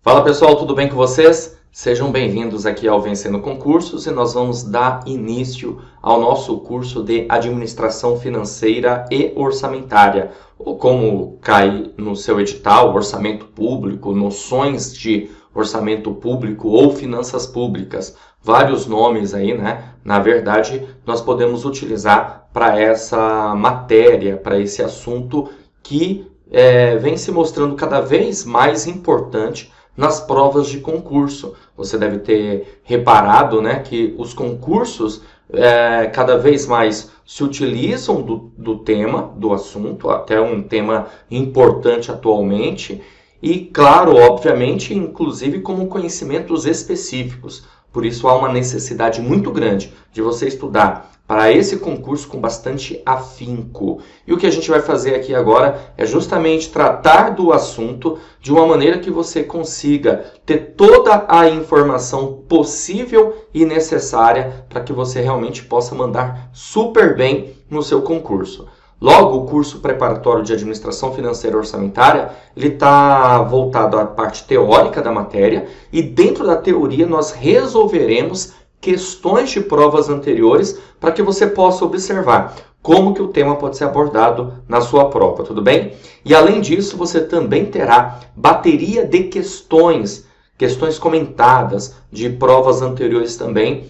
Fala pessoal, tudo bem com vocês? Sejam bem-vindos aqui ao Vencendo Concursos e nós vamos dar início ao nosso curso de Administração Financeira e Orçamentária, ou como cai no seu edital, Orçamento Público, Noções de Orçamento Público ou Finanças Públicas. Vários nomes aí, né? Na verdade, nós podemos utilizar para essa matéria, para esse assunto que vem se mostrando cada vez mais importante nas provas de concurso. Você deve ter reparado, né, que os concursos cada vez mais se utilizam do tema, do assunto, até um tema importante atualmente, e claro, obviamente, inclusive como conhecimentos específicos. Por isso há uma necessidade muito grande de você estudar para esse concurso com bastante afinco. E o que a gente vai fazer aqui agora é justamente tratar do assunto de uma maneira que você consiga ter toda a informação possível e necessária para que você realmente possa mandar super bem no seu concurso. Logo, o curso preparatório de Administração Financeira e Orçamentária, ele está voltado à parte teórica da matéria e dentro da teoria nós resolveremos questões de provas anteriores para que você possa observar como que o tema pode ser abordado na sua prova, tudo bem? E além disso, você também terá bateria de questões comentadas de provas anteriores também,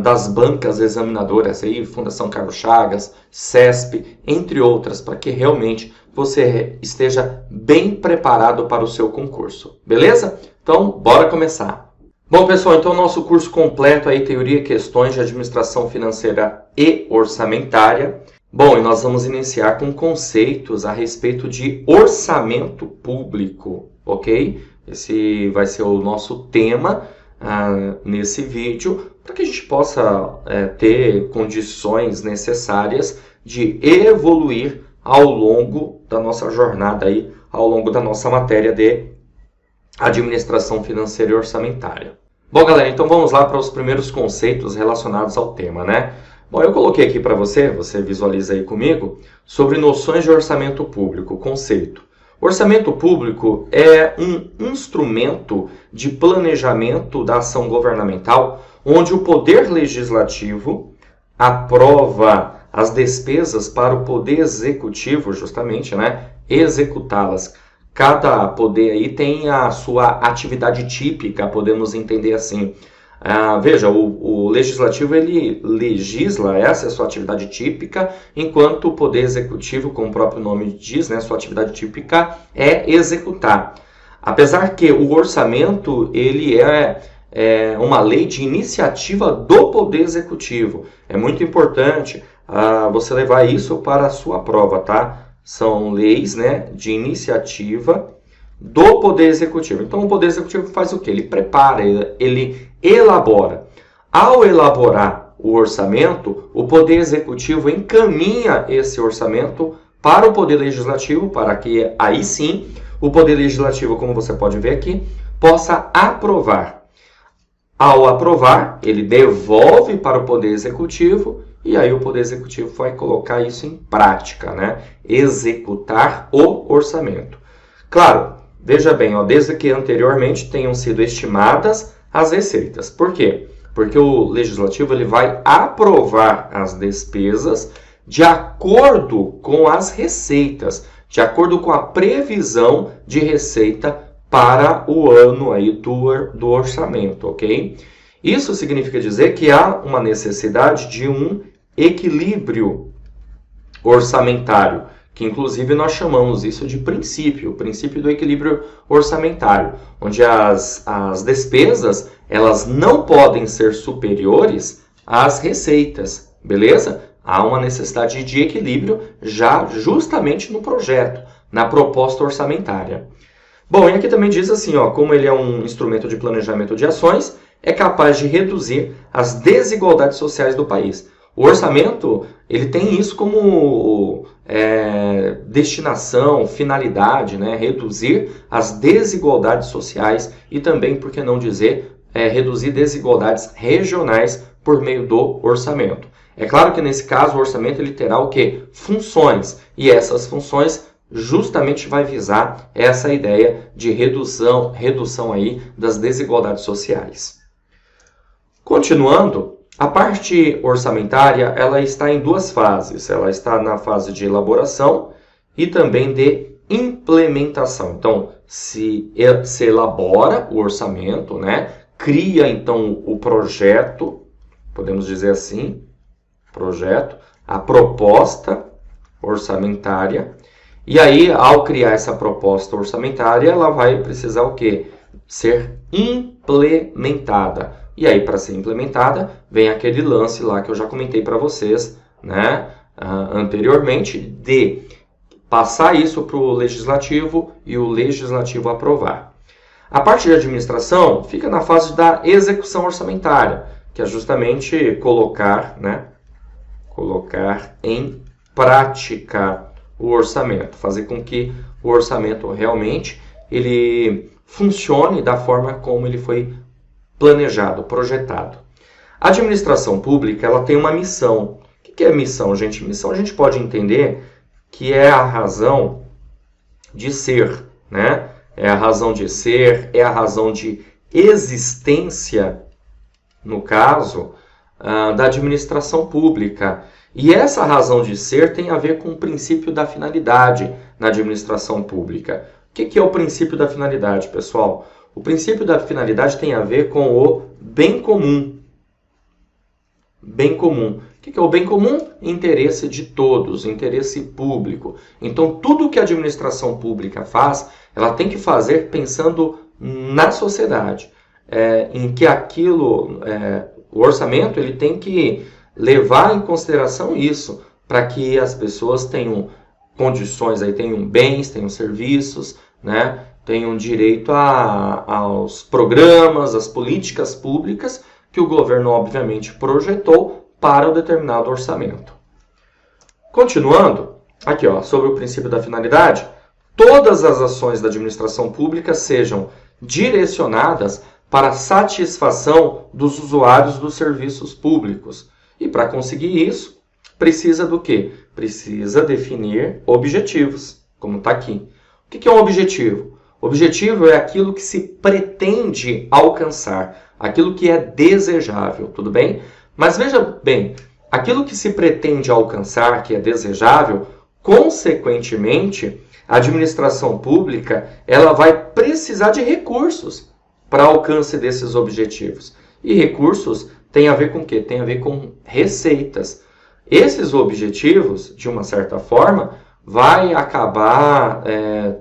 das bancas examinadoras, aí, Fundação Carlos Chagas, CESP, entre outras, para que realmente você esteja bem preparado para o seu concurso, beleza? Então, bora começar! Bom, pessoal, então nosso curso completo aí, Teoria e Questões de Administração Financeira e Orçamentária. Bom, e nós vamos iniciar com conceitos a respeito de orçamento público, ok? Esse vai ser o nosso tema nesse vídeo, para que a gente possa ter condições necessárias de evoluir ao longo da nossa jornada, aí, ao longo da nossa matéria de Administração Financeira e Orçamentária. Bom, galera, então vamos lá para os primeiros conceitos relacionados ao tema, né? Bom, eu coloquei aqui para você visualiza aí comigo, sobre noções de orçamento público, conceito. Orçamento público é um instrumento de planejamento da ação governamental, onde o Poder Legislativo aprova as despesas para o Poder Executivo, justamente, né, executá-las. Cada poder aí tem a sua atividade típica, podemos entender assim. Veja, o Legislativo ele legisla, essa é a sua atividade típica, enquanto o Poder Executivo, como o próprio nome diz, né, sua atividade típica é executar. Apesar que o orçamento ele é uma lei de iniciativa do Poder Executivo. É muito importante você levar isso para a sua prova, tá? São leis, né, de iniciativa do Poder Executivo. Então, o Poder Executivo faz o quê? Ele prepara, ele elabora. Ao elaborar o orçamento, o Poder Executivo encaminha esse orçamento para o Poder Legislativo, para que aí sim o Poder Legislativo, como você pode ver aqui, possa aprovar. Ao aprovar, ele devolve para o Poder Executivo e aí o Poder Executivo vai colocar isso em prática, né? Executar o orçamento. Claro, veja bem, desde que anteriormente tenham sido estimadas as receitas. Por quê? Porque o Legislativo ele vai aprovar as despesas de acordo com as receitas, de acordo com a previsão de receita para o ano aí do orçamento, ok? Isso significa dizer que há uma necessidade de um equilíbrio orçamentário, que inclusive nós chamamos isso de princípio, o princípio do equilíbrio orçamentário, onde as despesas elas não podem ser superiores às receitas, beleza? Há uma necessidade de equilíbrio já justamente no projeto, na proposta orçamentária. Bom, e aqui também diz assim, como ele é um instrumento de planejamento de ações, é capaz de reduzir as desigualdades sociais do país. O orçamento, ele tem isso como destinação, finalidade, né? Reduzir as desigualdades sociais e também, por que não dizer, reduzir desigualdades regionais por meio do orçamento. É claro que nesse caso o orçamento ele terá o quê? Funções. E essas funções justamente vai visar essa ideia de redução aí das desigualdades sociais. Continuando, a parte orçamentária ela está em duas fases. Ela está na fase de elaboração e também de implementação. Então, se elabora o orçamento, né? Cria então o projeto, podemos dizer assim, projeto, a proposta orçamentária. E aí, ao criar essa proposta orçamentária, ela vai precisar o quê? Ser implementada. E aí, para ser implementada, vem aquele lance lá que eu já comentei para vocês, né, anteriormente, de passar isso para o Legislativo e o Legislativo aprovar. A parte de administração fica na fase da execução orçamentária, que é justamente colocar em prática o orçamento, fazer com que o orçamento realmente ele funcione da forma como ele foi planejado, projetado. A administração pública ela tem uma missão. O que é missão, gente? Missão a gente pode entender que é a razão de ser, né? É a razão de ser, é a razão de existência, no caso, da administração pública. E essa razão de ser tem a ver com o princípio da finalidade na administração pública. O que é o princípio da finalidade, pessoal? O princípio da finalidade tem a ver com o bem comum. Bem comum. O que é o bem comum? Interesse de todos, interesse público. Então, tudo que a administração pública faz, ela tem que fazer pensando na sociedade. Em que o orçamento ele tem que levar em consideração isso, para que as pessoas tenham condições, aí, tenham bens, tenham serviços, né? Tenham direito aos programas, às políticas públicas que o governo, obviamente, projetou para o determinado orçamento. Continuando, aqui sobre o princípio da finalidade, todas as ações da administração pública sejam direcionadas para a satisfação dos usuários dos serviços públicos. E para conseguir isso, precisa do quê? Precisa definir objetivos, como está aqui. O que é um objetivo? Objetivo é aquilo que se pretende alcançar, aquilo que é desejável, tudo bem? Mas veja bem, aquilo que se pretende alcançar, que é desejável, consequentemente, a administração pública ela vai precisar de recursos para alcance desses objetivos. E recursos tem a ver com o quê? Tem a ver com receitas. Esses objetivos, de uma certa forma, vai acabar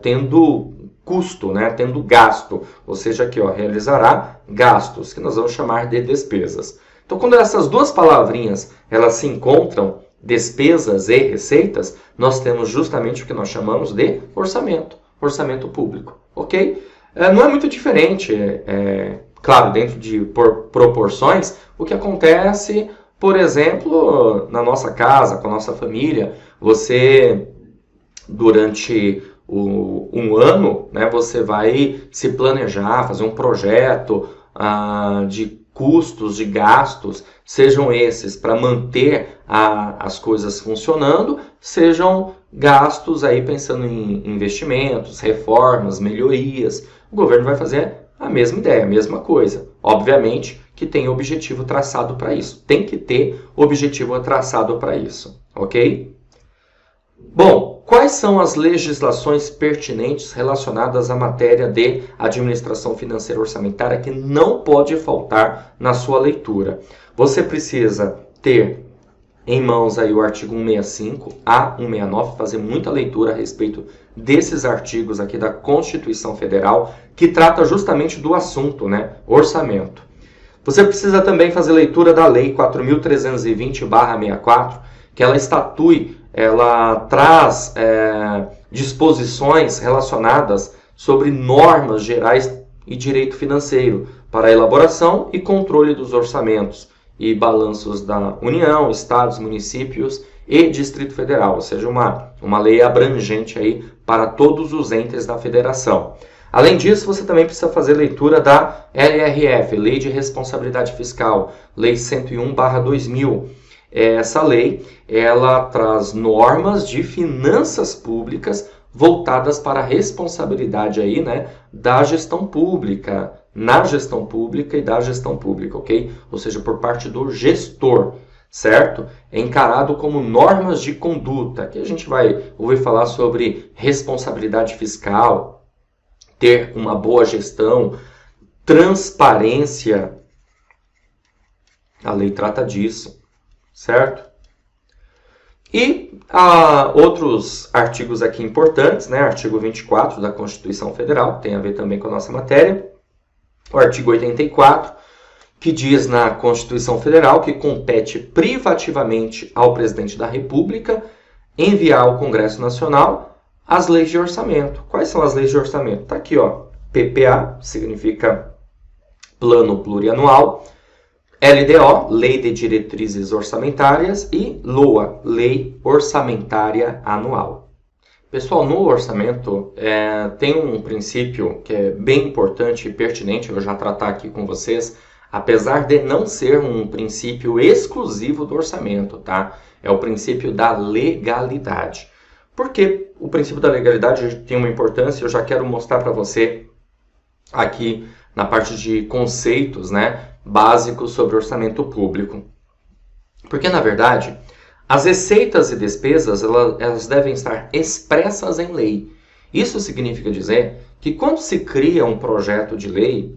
tendo custo, né? Tendo gasto, ou seja, aqui realizará gastos, que nós vamos chamar de despesas. Então, quando essas duas palavrinhas elas se encontram, despesas e receitas, nós temos justamente o que nós chamamos de orçamento público, ok? Não é muito diferente, claro, dentro de proporções, o que acontece, por exemplo, na nossa casa, com a nossa família, você, durante um ano, né, você vai se planejar, fazer um projeto de custos, de gastos, sejam esses para manter as coisas funcionando, sejam gastos aí pensando em investimentos, reformas, melhorias. O governo vai fazer a mesma ideia, a mesma coisa. Obviamente que tem objetivo traçado para isso. Tem que ter objetivo traçado para isso, ok? Bom, quais são as legislações pertinentes relacionadas à matéria de administração financeira orçamentária que não pode faltar na sua leitura? Você precisa ter em mãos aí o artigo 165 a 169, fazer muita leitura a respeito desses artigos aqui da Constituição Federal, que trata justamente do assunto, né? Orçamento. Você precisa também fazer leitura da Lei 4.320/64, que ela traz disposições relacionadas sobre normas gerais e direito financeiro para a elaboração e controle dos orçamentos e balanços da União, Estados, municípios e Distrito Federal, ou seja, uma lei abrangente aí para todos os entes da federação. Além disso, você também precisa fazer leitura da LRF, Lei de Responsabilidade Fiscal, Lei 101/2000. Essa lei, ela traz normas de finanças públicas voltadas para a responsabilidade aí, né, da gestão pública, na gestão pública e da gestão pública, ok? Ou seja, por parte do gestor, certo? É encarado como normas de conduta. Aqui a gente vai ouvir falar sobre responsabilidade fiscal, ter uma boa gestão, transparência. A lei trata disso, certo? E outros artigos aqui importantes, né? Artigo 24 da Constituição Federal, tem a ver também com a nossa matéria. O artigo 84, que diz na Constituição Federal que compete privativamente ao presidente da República enviar ao Congresso Nacional as leis de orçamento. Quais são as leis de orçamento? Está aqui, ó. PPA, significa Plano Plurianual. LDO, Lei de Diretrizes Orçamentárias, e LOA, Lei Orçamentária Anual. Pessoal, no orçamento tem um princípio que é bem importante e pertinente, eu já tratar aqui com vocês, apesar de não ser um princípio exclusivo do orçamento, tá? É o princípio da legalidade. Por que o princípio da legalidade tem uma importância? Eu já quero mostrar para você aqui na parte de conceitos, né, básicos sobre orçamento público. Porque, na verdade, as receitas e despesas elas devem estar expressas em lei. Isso significa dizer que quando se cria um projeto de lei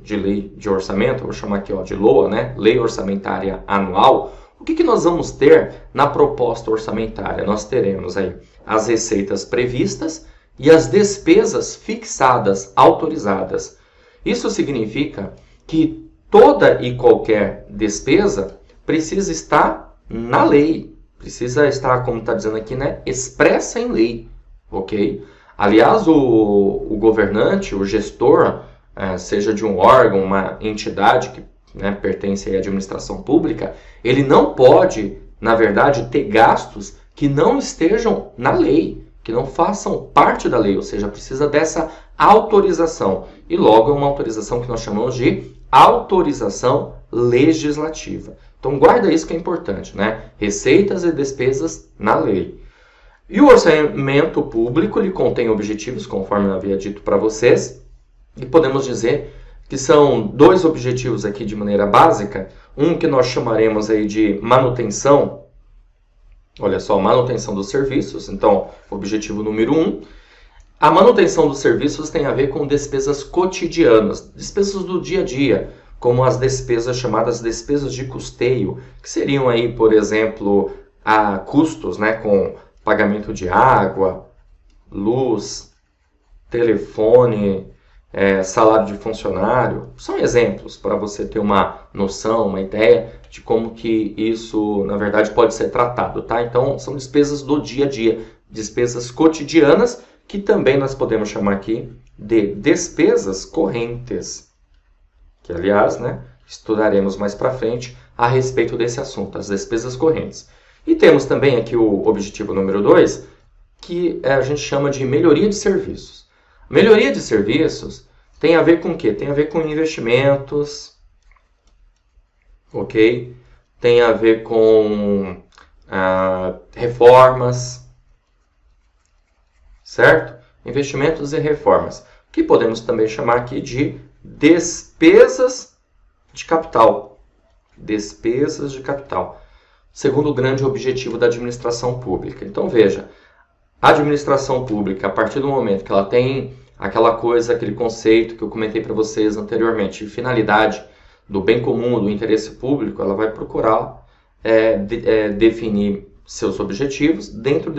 de orçamento, vou chamar aqui, ó, de LOA, né, Lei Orçamentária Anual, o que nós vamos ter na proposta orçamentária? Nós teremos aí as receitas previstas e as despesas fixadas, autorizadas. Isso significa que toda e qualquer despesa precisa estar na lei, precisa estar, como está dizendo aqui, né, expressa em lei, ok? Aliás, o governante, o gestor, seja de um órgão, uma entidade que, né, pertence à administração pública, ele não pode, na verdade, ter gastos que não estejam na lei, que não façam parte da lei, ou seja, precisa dessa autorização. E logo é uma autorização que nós chamamos de autorização legislativa. Então guarda isso que é importante, né? Receitas e despesas na lei. E o orçamento público, ele contém objetivos, conforme eu havia dito para vocês, e podemos dizer que são dois objetivos aqui de maneira básica, um que nós chamaremos aí de manutenção, olha só, manutenção dos serviços, então, objetivo número 1. A manutenção dos serviços tem a ver com despesas cotidianas, despesas do dia a dia, como as despesas chamadas despesas de custeio, que seriam aí, por exemplo, custos, né, com pagamento de água, luz, telefone, salário de funcionário. São exemplos para você ter uma noção, uma ideia de como que isso, na verdade, pode ser tratado, tá? Então, são despesas do dia a dia, despesas cotidianas, que também nós podemos chamar aqui de despesas correntes, que, aliás, né, estudaremos mais para frente a respeito desse assunto, as despesas correntes. E temos também aqui o objetivo número 2, que a gente chama de melhoria de serviços. Melhoria de serviços tem a ver com o quê? Tem a ver com investimentos, ok? Tem a ver com reformas, certo? Investimentos e reformas, que podemos também chamar aqui de despesas de capital. Despesas de capital. Segundo o grande objetivo da administração pública. Então, veja, a administração pública, a partir do momento que ela tem aquela coisa, aquele conceito que eu comentei para vocês anteriormente, de finalidade do bem comum, do interesse público, ela vai procurar definir seus objetivos dentro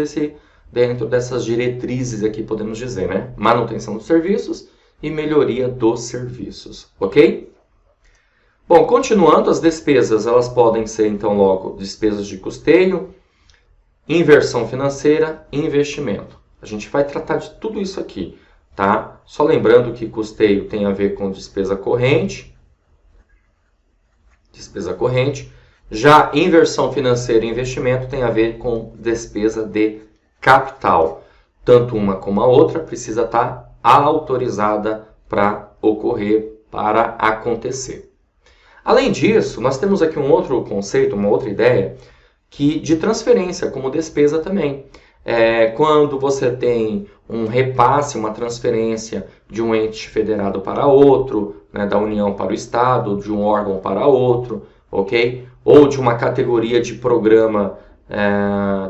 dessas diretrizes aqui, podemos dizer, né? Manutenção dos serviços e melhoria dos serviços, ok? Bom, continuando, as despesas, elas podem ser, então, logo, despesas de custeio, inversão financeira e investimento. A gente vai tratar de tudo isso aqui, tá? Só lembrando que custeio tem a ver com despesa corrente. Já inversão financeira e investimento tem a ver com despesa de capital. Tanto uma como a outra precisa estar autorizada para ocorrer, para acontecer. Além disso, nós temos aqui um outro conceito, uma outra ideia, que de transferência como despesa também. Quando você tem um repasse, uma transferência de um ente federado para outro, né, da União para o Estado, de um órgão para outro, ok? Ou de uma categoria de programa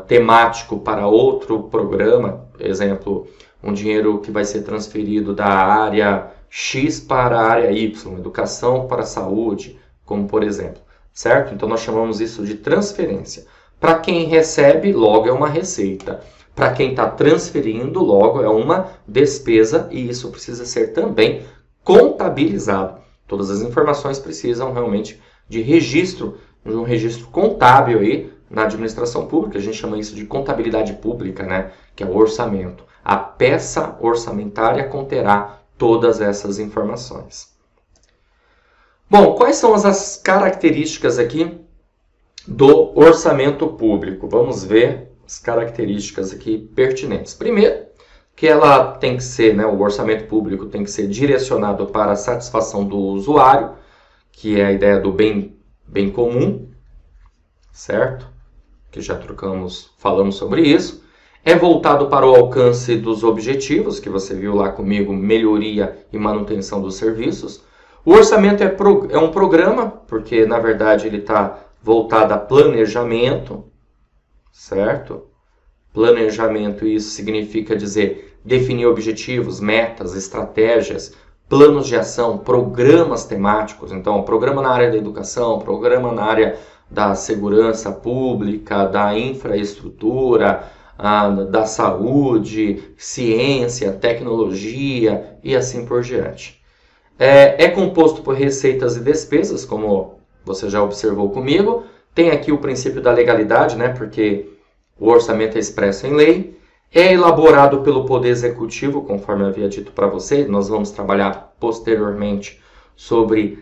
temático para outro programa, exemplo, um dinheiro que vai ser transferido da área X para a área Y, educação para a saúde, como por exemplo, certo? Então nós chamamos isso de transferência. Para quem recebe, logo é uma receita. Para quem está transferindo, logo é uma despesa e isso precisa ser também contabilizado. Todas as informações precisam realmente de registro, de um registro contábil aí na administração pública. A gente chama isso de contabilidade pública, né? Que é o orçamento. A peça orçamentária conterá todas essas informações. Bom, quais são as características aqui do orçamento público? Vamos ver as características aqui pertinentes. Primeiro, que ela tem que ser, né, o orçamento público tem que ser direcionado para a satisfação do usuário, que é a ideia do bem comum, certo? Que já falamos sobre isso. É voltado para o alcance dos objetivos, que você viu lá comigo, melhoria e manutenção dos serviços. O orçamento é um programa, porque na verdade ele está voltado a planejamento, certo? Planejamento, isso significa dizer definir objetivos, metas, estratégias, planos de ação, programas temáticos. Então, programa na área da educação, programa na área da segurança pública, da infraestrutura, da saúde, ciência, tecnologia e assim por diante. É composto por receitas e despesas, como você já observou comigo. Tem aqui o princípio da legalidade, né? Porque o orçamento é expresso em lei. É elaborado pelo Poder Executivo, conforme eu havia dito para você. Nós vamos trabalhar posteriormente sobre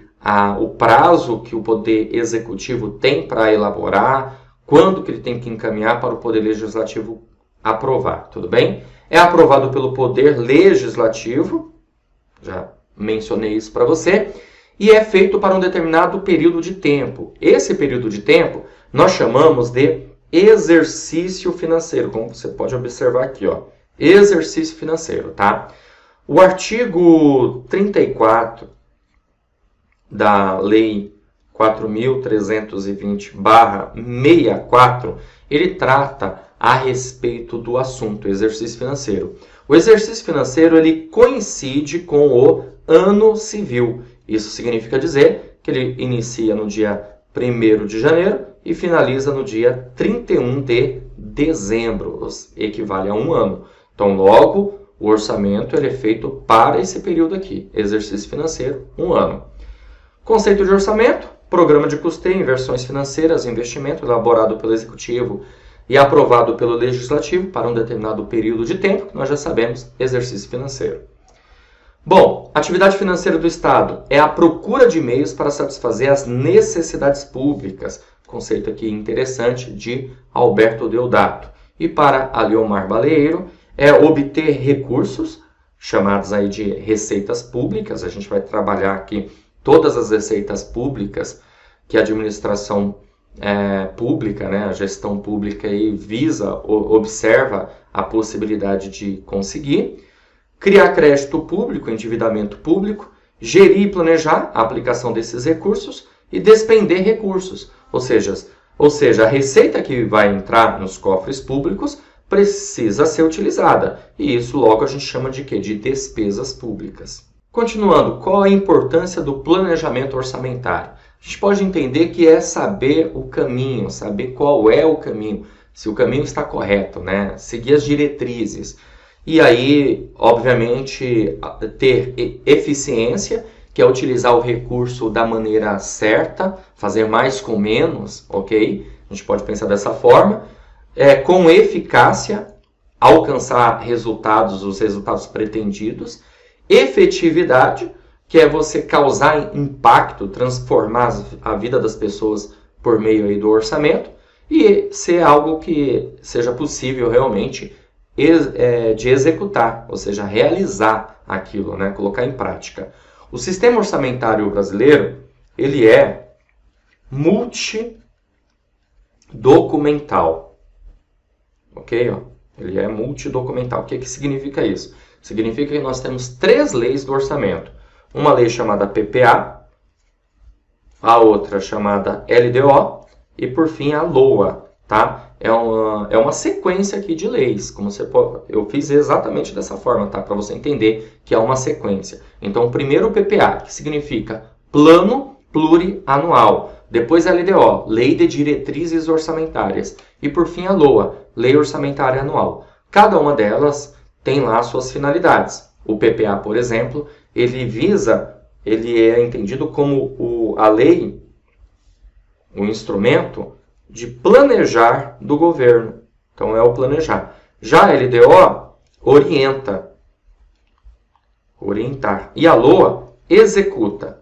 o prazo que o Poder Executivo tem para elaborar, quando que ele tem que encaminhar para o Poder Legislativo aprovar, tudo bem? É aprovado pelo Poder Legislativo, já mencionei isso para você, e é feito para um determinado período de tempo. Esse período de tempo nós chamamos de exercício financeiro, como você pode observar aqui, ó, exercício financeiro, tá? O artigo 34 da Lei 4.320/64, ele trata a respeito do assunto exercício financeiro. O exercício financeiro ele coincide com o ano civil. Isso significa dizer que ele inicia no dia 1º de janeiro e finaliza no dia 31 de dezembro, equivale a um ano. Então, logo, o orçamento ele é feito para esse período aqui, exercício financeiro, um ano. Conceito de orçamento, programa de custeio, inversões financeiras, investimento elaborado pelo Executivo e aprovado pelo Legislativo para um determinado período de tempo, que nós já sabemos, exercício financeiro. Bom, atividade financeira do Estado é a procura de meios para satisfazer as necessidades públicas, conceito aqui interessante de Alberto Deodato. E para Aliomar Baleiro, é obter recursos, chamados aí de receitas públicas. A gente vai trabalhar aqui todas as receitas públicas que a administração pública, né, a gestão pública aí observa a possibilidade de conseguir. Criar crédito público, endividamento público, gerir e planejar a aplicação desses recursos e despender recursos. Ou seja, a receita que vai entrar nos cofres públicos precisa ser utilizada. E isso logo a gente chama de quê? De despesas públicas. Continuando, qual a importância do planejamento orçamentário? A gente pode entender que é saber o caminho, saber qual é o caminho, se o caminho está correto, né? Seguir as diretrizes. E aí, obviamente, ter eficiência, que é utilizar o recurso da maneira certa, fazer mais com menos, ok? A gente pode pensar dessa forma. Com eficácia, alcançar os resultados pretendidos. Efetividade, que é você causar impacto, transformar a vida das pessoas por meio aí do orçamento. E ser algo que seja possível realmente de executar, ou seja, realizar aquilo, né? Colocar em prática. O sistema orçamentário brasileiro, ele é multidocumental, ok? Ele é multidocumental. O que significa isso? Significa que nós temos 3 leis do orçamento. Uma lei chamada PPA, a outra chamada LDO e, por fim, a LOA. Tá? É uma sequência aqui de leis. Como você pode, eu fiz exatamente dessa forma, tá? Para você entender que é uma sequência. Então, primeiro o PPA, que significa Plano Plurianual. Depois a LDO, Lei de Diretrizes Orçamentárias. E por fim a LOA, Lei Orçamentária Anual. Cada uma delas tem lá suas finalidades. O PPA, por exemplo, ele é entendido como a lei, o instrumento de planejar do governo. Então é o planejar. Já a LDO orientar. E a LOA executar.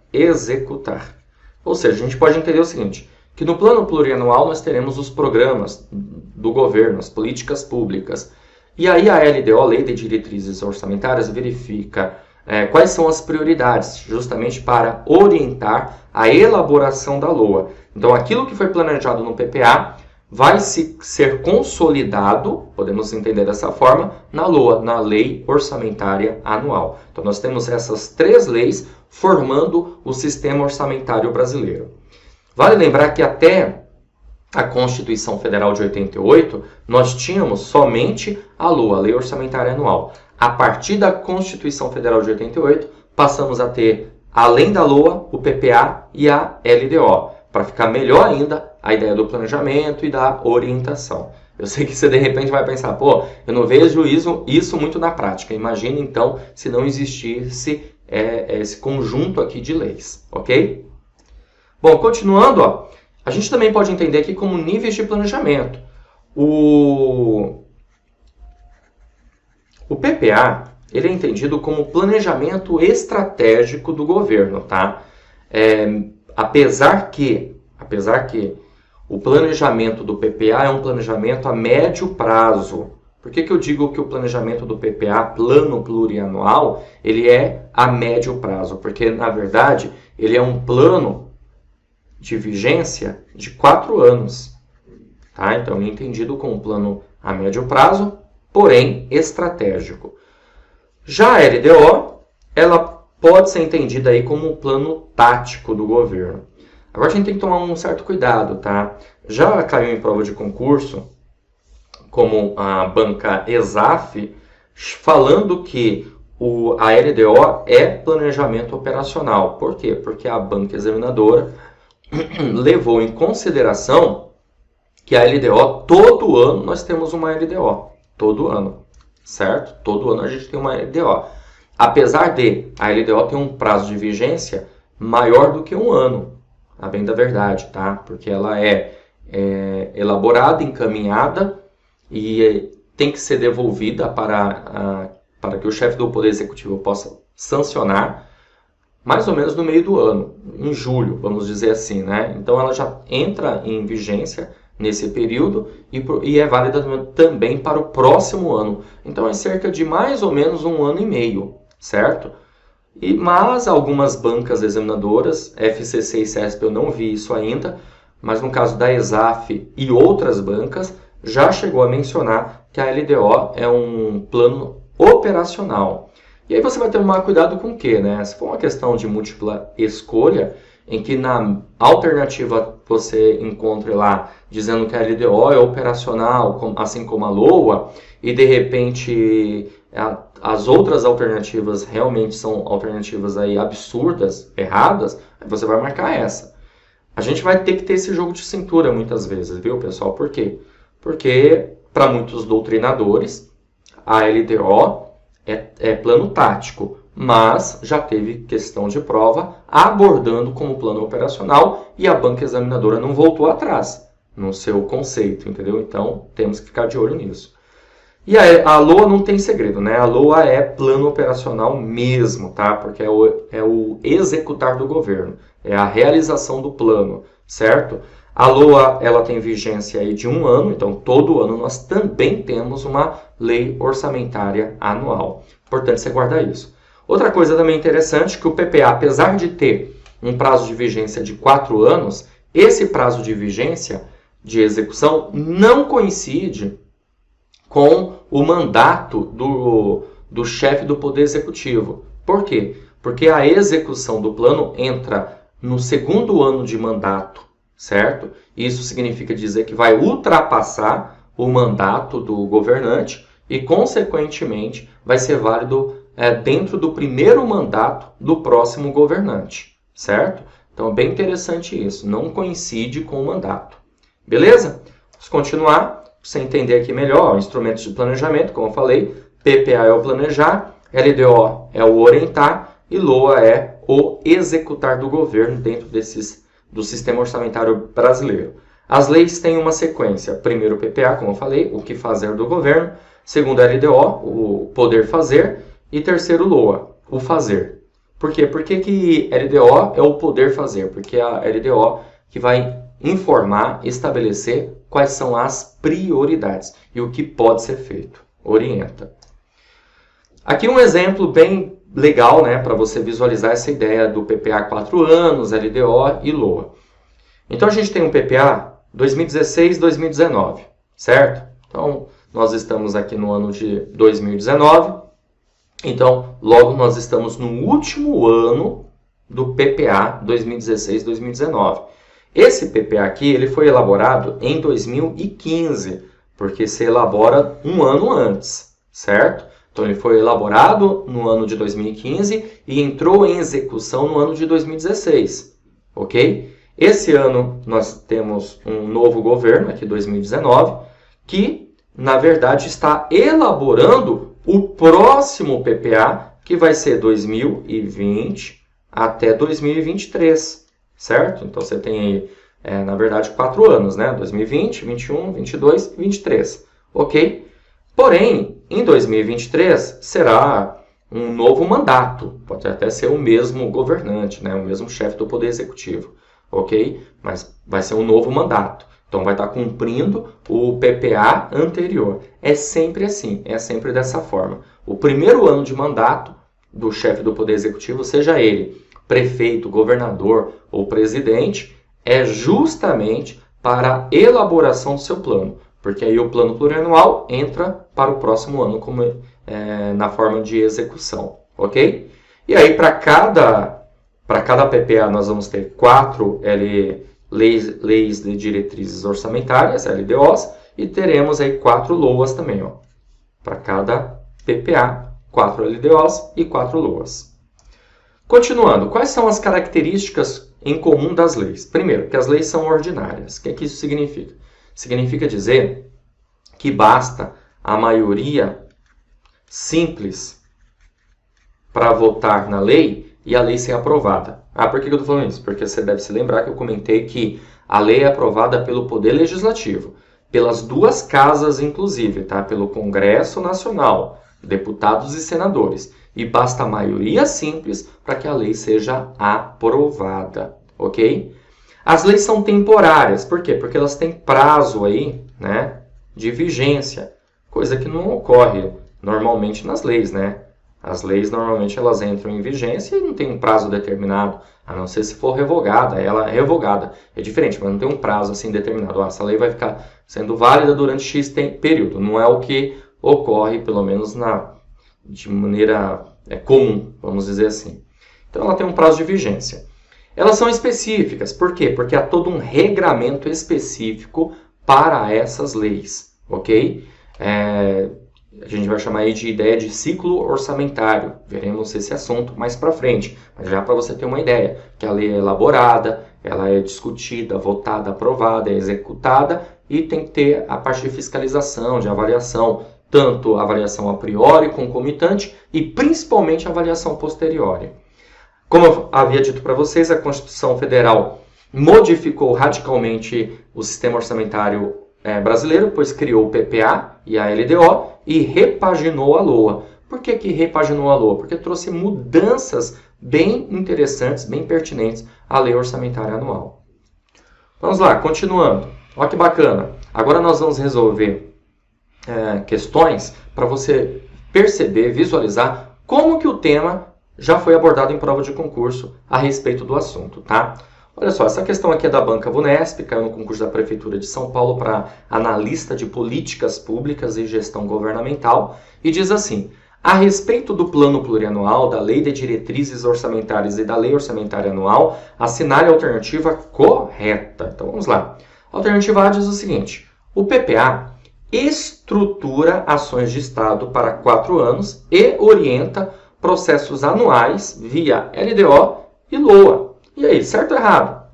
Ou seja, a gente pode entender o seguinte, que no plano plurianual nós teremos os programas do governo, as políticas públicas. E aí a LDO, Lei de Diretrizes Orçamentárias, verifica quais são as prioridades, justamente para orientar a elaboração da LOA. Então aquilo que foi planejado no PPA vai ser consolidado, podemos entender dessa forma, na LOA, na Lei Orçamentária Anual. Então nós temos essas 3 leis formando o sistema orçamentário brasileiro. Vale lembrar que até a Constituição Federal de 88, nós tínhamos somente a LOA, a Lei Orçamentária Anual. A partir da Constituição Federal de 88, passamos a ter, além da LOA, o PPA e a LDO, para ficar melhor ainda a ideia do planejamento e da orientação. Eu sei que você de repente vai pensar, pô, eu não vejo isso muito na prática. Imagina então se não existisse esse conjunto aqui de leis, ok? Bom, continuando, ó, a gente também pode entender aqui como níveis de planejamento. O PPA, ele é entendido como planejamento estratégico do governo, tá? Apesar que o planejamento do PPA é um planejamento a médio prazo. Por que eu digo que o planejamento do PPA, plano plurianual, ele é a médio prazo? Porque, na verdade, ele é um plano de vigência de 4 anos. Tá? Então, é entendido como um plano a médio prazo, porém estratégico. Já a LDO, ela pode ser entendida aí como um plano tático do governo. Agora a gente tem que tomar um certo cuidado, tá? Já caiu em prova de concurso, como a banca ESAF, falando que a LDO é planejamento operacional. Por quê? Porque a banca examinadora levou em consideração que a LDO, todo ano nós temos uma LDO. Todo ano, certo? Todo ano a gente tem uma LDO. Apesar de a LDO ter um prazo de vigência maior do que um ano, a bem da verdade, tá? Porque ela é elaborada, encaminhada e tem que ser devolvida para que o chefe do Poder Executivo possa sancionar mais ou menos no meio do ano, em julho, vamos dizer assim, né? Então ela já entra em vigência nesse período e é válida também para o próximo ano. Então é cerca de mais ou menos 1 ano e meio, certo? Mas algumas bancas examinadoras, FCC e CESP, eu não vi isso ainda, mas no caso da ESAF e outras bancas, já chegou a mencionar que a LDO é um plano operacional. E aí você vai tomar cuidado com o quê, né? Se for uma questão de múltipla escolha, em que na alternativa você encontre lá dizendo que a LDO é operacional, assim como a LOA, e de repente as outras alternativas realmente são alternativas aí absurdas, erradas, você vai marcar essa. A gente vai ter que ter esse jogo de cintura muitas vezes, viu, pessoal? Por quê? Porque para muitos doutrinadores, a LDO é plano tático, mas já teve questão de prova abordando como plano operacional e a banca examinadora não voltou atrás no seu conceito, entendeu? Então, temos que ficar de olho nisso. E a LOA não tem segredo, né? A LOA é plano operacional mesmo, tá? Porque é o executar do governo, é a realização do plano, certo? A LOA, ela tem vigência aí de 1 ano, então todo ano nós também temos uma lei orçamentária anual. Importante você guardar isso. Outra coisa também interessante, que o PPA, apesar de ter um prazo de vigência de 4 anos, esse prazo de vigência de execução não coincide com o mandato do chefe do Poder Executivo. Por quê? Porque a execução do plano entra no segundo ano de mandato, certo? Isso significa dizer que vai ultrapassar o mandato do governante e, consequentemente, vai ser válido dentro do primeiro mandato do próximo governante, certo? Então, é bem interessante isso, não coincide com o mandato. Beleza? Vamos continuar, para você entender aqui melhor, instrumentos de planejamento, como eu falei, PPA é o planejar, LDO é o orientar e LOA é o executar do governo dentro do sistema orçamentário brasileiro. As leis têm uma sequência. Primeiro o PPA, como eu falei, o que fazer do governo. Segundo LDO, o poder fazer. E terceiro LOA, o fazer. Por quê? Por que LDO é o poder fazer? Porque é a LDO que vai informar, estabelecer quais são as prioridades e o que pode ser feito. Orienta. Aqui um exemplo bem legal, né, para você visualizar essa ideia do PPA 4 anos, LDO e LOA. Então a gente tem um PPA 2016-2019, certo? Então nós estamos aqui no ano de 2019. Então, logo nós estamos no último ano do PPA 2016-2019. Esse PPA aqui ele foi elaborado em 2015, porque se elabora um ano antes, certo? Então, ele foi elaborado no ano de 2015 e entrou em execução no ano de 2016, ok? Esse ano nós temos um novo governo, aqui 2019, que, na verdade, está elaborando o próximo PPA, que vai ser 2020 até 2023, certo? Então, você tem aí, na verdade, 4 anos, né? 2020, 21, 22 e 23, ok? Porém, em 2023, será um novo mandato. Pode até ser o mesmo governante, né? O mesmo chefe do Poder Executivo, ok? Mas vai ser um novo mandato. Então, vai estar cumprindo o PPA anterior. É sempre assim, é sempre dessa forma. O primeiro ano de mandato do chefe do Poder Executivo, seja ele prefeito, governador ou presidente, é justamente para a elaboração do seu plano. Porque aí o plano plurianual entra para o próximo ano como, na forma de execução, ok? E aí, para cada PPA, nós vamos ter 4 leis de diretrizes orçamentárias, LDOs, e teremos aí 4 LOAs também, ó. Para cada PPA, 4 LDOs e 4 LOAs. Continuando, quais são as características em comum das leis? Primeiro, que as leis são ordinárias. O que isso significa? Significa dizer que basta a maioria simples para votar na lei e a lei ser aprovada. Por que eu estou falando isso? Porque você deve se lembrar que eu comentei que a lei é aprovada pelo Poder Legislativo, pelas 2 casas inclusive, tá? Pelo Congresso Nacional, deputados e senadores. E basta a maioria simples para que a lei seja aprovada, ok? As leis são temporárias, por quê? Porque elas têm prazo aí, né, de vigência, coisa que não ocorre normalmente nas leis, né? As leis, normalmente, elas entram em vigência e não tem um prazo determinado, a não ser se for revogada. Ela é revogada. É diferente, mas não tem um prazo assim determinado. Essa lei vai ficar sendo válida durante X período. Não é o que ocorre, pelo menos de maneira comum, vamos dizer assim. Então, ela tem um prazo de vigência. Elas são específicas. Por quê? Porque há todo um regramento específico para essas leis, ok? A gente vai chamar aí de ideia de ciclo orçamentário. Veremos esse assunto mais para frente. Mas já para você ter uma ideia, que a lei é elaborada, ela é discutida, votada, aprovada, é executada e tem que ter a parte de fiscalização, de avaliação, tanto a avaliação a priori, concomitante e principalmente a avaliação posteriori. Como eu havia dito para vocês, a Constituição Federal modificou radicalmente o sistema orçamentário brasileiro, pois criou o PPA e a LDO e repaginou a LOA. Por que repaginou a LOA? Porque trouxe mudanças bem interessantes, bem pertinentes à Lei Orçamentária Anual. Vamos lá, continuando. Olha que bacana. Agora nós vamos resolver questões para você perceber, visualizar como que o tema já foi abordado em prova de concurso a respeito do assunto, tá? Olha só, essa questão aqui é da Banca Vunesp, caiu no concurso da Prefeitura de São Paulo para analista de políticas públicas e gestão governamental, e diz assim: a respeito do plano plurianual, da Lei de Diretrizes Orçamentárias e da Lei Orçamentária Anual, assinale a alternativa correta. Então vamos lá. A alternativa A diz o seguinte: o PPA estrutura ações de Estado para 4 anos e orienta processos anuais via LDO e LOA. E aí, certo ou errado?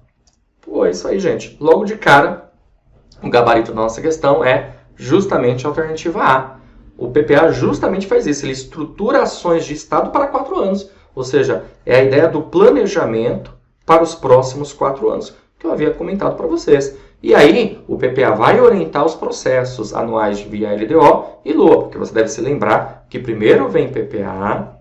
Pô, é isso aí, gente. Logo de cara, o gabarito da nossa questão é justamente a alternativa A. O PPA justamente faz isso. Ele estrutura ações de Estado para 4 anos. Ou seja, é a ideia do planejamento para os próximos 4 anos, que eu havia comentado para vocês. E aí, o PPA vai orientar os processos anuais via LDO e LOA, porque você deve se lembrar que primeiro vem PPA,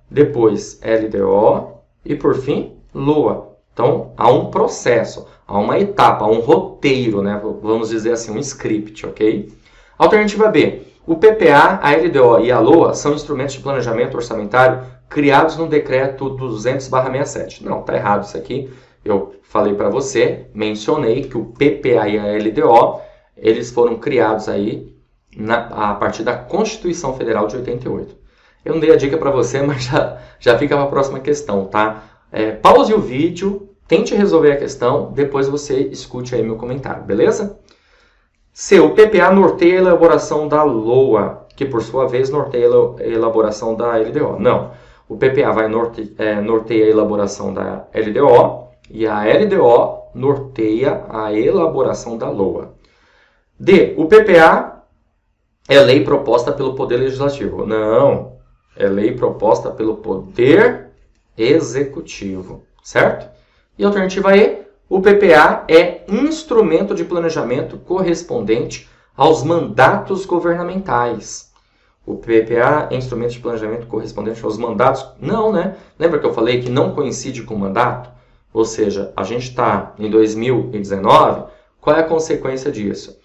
depois LDO e, por fim, LOA. Então, há um processo, há uma etapa, há um roteiro, né? Vamos dizer assim, um script, ok? Alternativa B. O PPA, a LDO e a LOA são instrumentos de planejamento orçamentário criados no decreto 200/67. Não, está errado isso aqui. Eu falei para você, mencionei que o PPA e a LDO, eles foram criados aí a partir da Constituição Federal de 88. Eu não dei a dica para você, mas já fica para a próxima questão, tá? Pause o vídeo, tente resolver a questão, depois você escute aí meu comentário, beleza? C. O PPA norteia a elaboração da LOA, que por sua vez norteia a elaboração da LDO. Não, o PPA vai norteia a elaboração da LDO e a LDO norteia a elaboração da LOA. D. O PPA é lei proposta pelo Poder Legislativo. Não, é lei proposta pelo Poder Executivo, certo? E a alternativa E, o PPA é instrumento de planejamento correspondente aos mandatos governamentais. O PPA é instrumento de planejamento correspondente aos mandatos? Não, né? Lembra que eu falei que não coincide com o mandato? Ou seja, a gente está em 2019, qual é a consequência disso?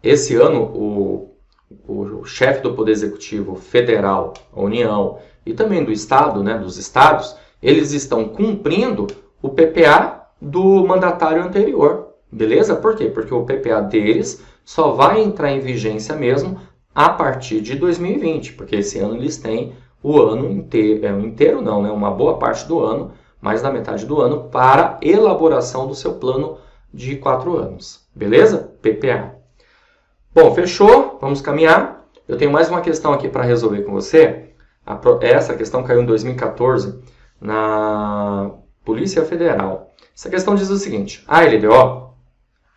Esse ano, o chefe do Poder Executivo Federal, a União, e também do Estado, né, dos Estados, eles estão cumprindo o PPA do mandatário anterior, beleza? Por quê? Porque o PPA deles só vai entrar em vigência mesmo a partir de 2020, porque esse ano eles têm o ano inteiro não, né? Uma boa parte do ano, mais da metade do ano, para elaboração do seu plano de 4 anos, beleza? PPA. Bom, fechou? Vamos caminhar. Eu tenho mais uma questão aqui para resolver com você. Essa questão caiu em 2014 na Polícia Federal. Essa questão diz o seguinte: a LDO,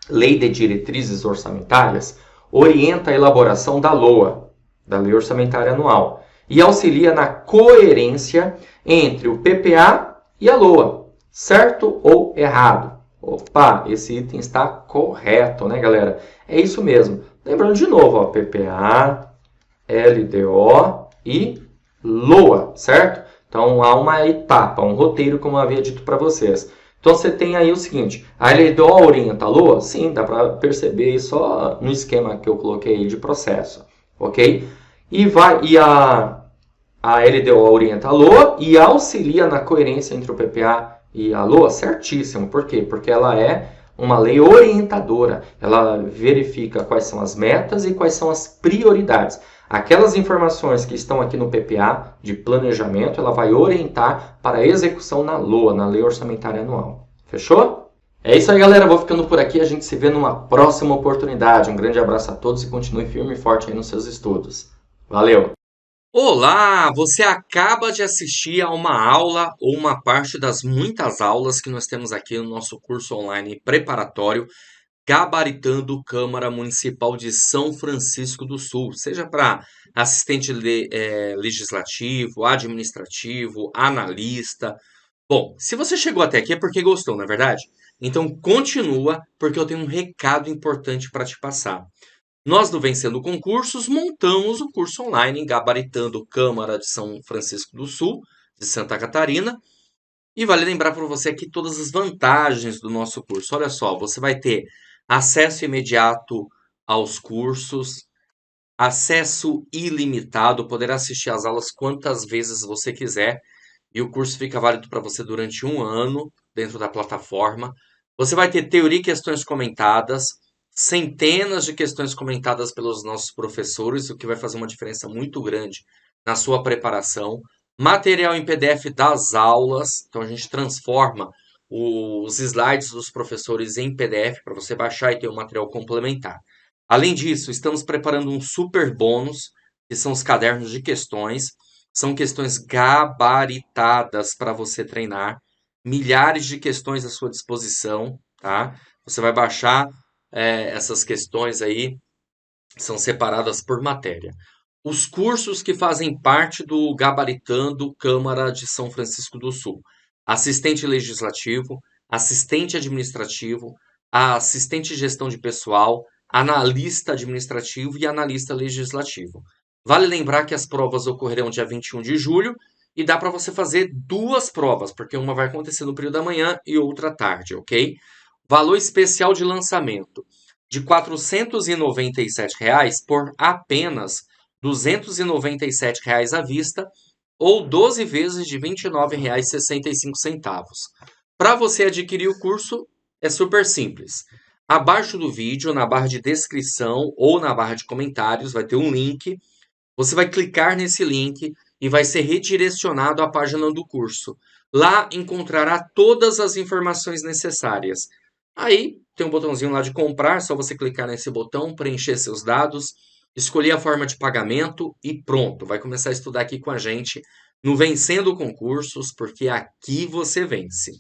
Lei de Diretrizes Orçamentárias, orienta a elaboração da LOA, da Lei Orçamentária Anual, e auxilia na coerência entre o PPA e a LOA. Certo ou errado? Opa, esse item está correto, né, galera? É isso mesmo. Lembrando de novo, ó, PPA, LDO e LOA, certo? Então, há uma etapa, um roteiro, como eu havia dito para vocês. Então, você tem aí o seguinte: a LDO orienta a LOA? Sim, dá para perceber só no esquema que eu coloquei aí de processo, ok? E a LDO orienta a LOA e auxilia na coerência entre o PPA e a LOA? Certíssimo. Por quê? Porque ela é uma lei orientadora. Ela verifica quais são as metas e quais são as prioridades. Aquelas informações que estão aqui no PPA de planejamento, ela vai orientar para a execução na LOA, na Lei Orçamentária Anual. Fechou? É isso aí, galera. Vou ficando por aqui. A gente se vê numa próxima oportunidade. Um grande abraço a todos e continue firme e forte aí nos seus estudos. Valeu! Olá, você acaba de assistir a uma aula ou uma parte das muitas aulas que nós temos aqui no nosso curso online preparatório Gabaritando Câmara Municipal de São Francisco do Sul, seja para assistente legislativo, administrativo, analista. Bom, se você chegou até aqui é porque gostou, não é verdade? Então continua, porque eu tenho um recado importante para te passar. Nós do Vencendo Concursos montamos o curso online Gabaritando Câmara de São Francisco do Sul, de Santa Catarina. E vale lembrar para você aqui todas as vantagens do nosso curso. Olha só, você vai ter acesso imediato aos cursos, acesso ilimitado, poderá assistir às aulas quantas vezes você quiser. e o curso fica válido para você durante um ano dentro da plataforma. Você vai ter teoria e questões comentadas, centenas de questões comentadas pelos nossos professores, o que vai fazer uma diferença muito grande na sua preparação. Material em PDF das aulas, então a gente transforma os slides dos professores em PDF para você baixar e ter um material complementar. Além disso, estamos preparando um super bônus, que são os cadernos de questões. São questões gabaritadas para você treinar, milhares de questões à sua disposição, tá? Você vai baixar essas questões aí, são separadas por matéria. Os cursos que fazem parte do Gabaritando Câmara de São Francisco do Sul: assistente legislativo, assistente administrativo, assistente de gestão de pessoal, analista administrativo e analista legislativo. Vale lembrar que as provas ocorrerão dia 21 de julho e dá para você fazer duas provas, porque uma vai acontecer no período da manhã e outra à tarde, ok? Valor especial de lançamento de R$ 497 por apenas R$ 297 à vista ou 12 vezes de R$ 29,65. Para você adquirir o curso, é super simples. Abaixo do vídeo, na barra de descrição ou na barra de comentários, vai ter um link. Você vai clicar nesse link e vai ser redirecionado à página do curso. Lá encontrará todas as informações necessárias. Aí tem um botãozinho lá de comprar, só você clicar nesse botão, preencher seus dados, escolher a forma de pagamento e pronto, vai começar a estudar aqui com a gente no Vencendo Concursos, porque aqui você vence.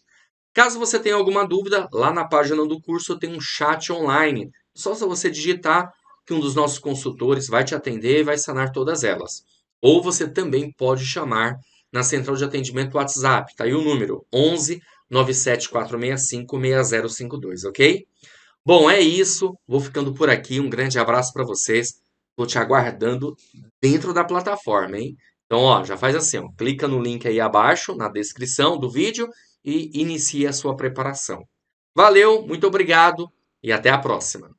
Caso você tenha alguma dúvida, lá na página do curso tem um chat online. Só se você digitar que um dos nossos consultores vai te atender e vai sanar todas elas. Ou você também pode chamar na central de atendimento WhatsApp. Tá aí o número 11 97465 6052, ok? Bom, é isso. Vou ficando por aqui. Um grande abraço para vocês. Vou te aguardando dentro da plataforma, hein? Então, ó, já faz assim, ó, clica no link aí abaixo, na descrição do vídeo e inicie a sua preparação. Valeu, muito obrigado e até a próxima.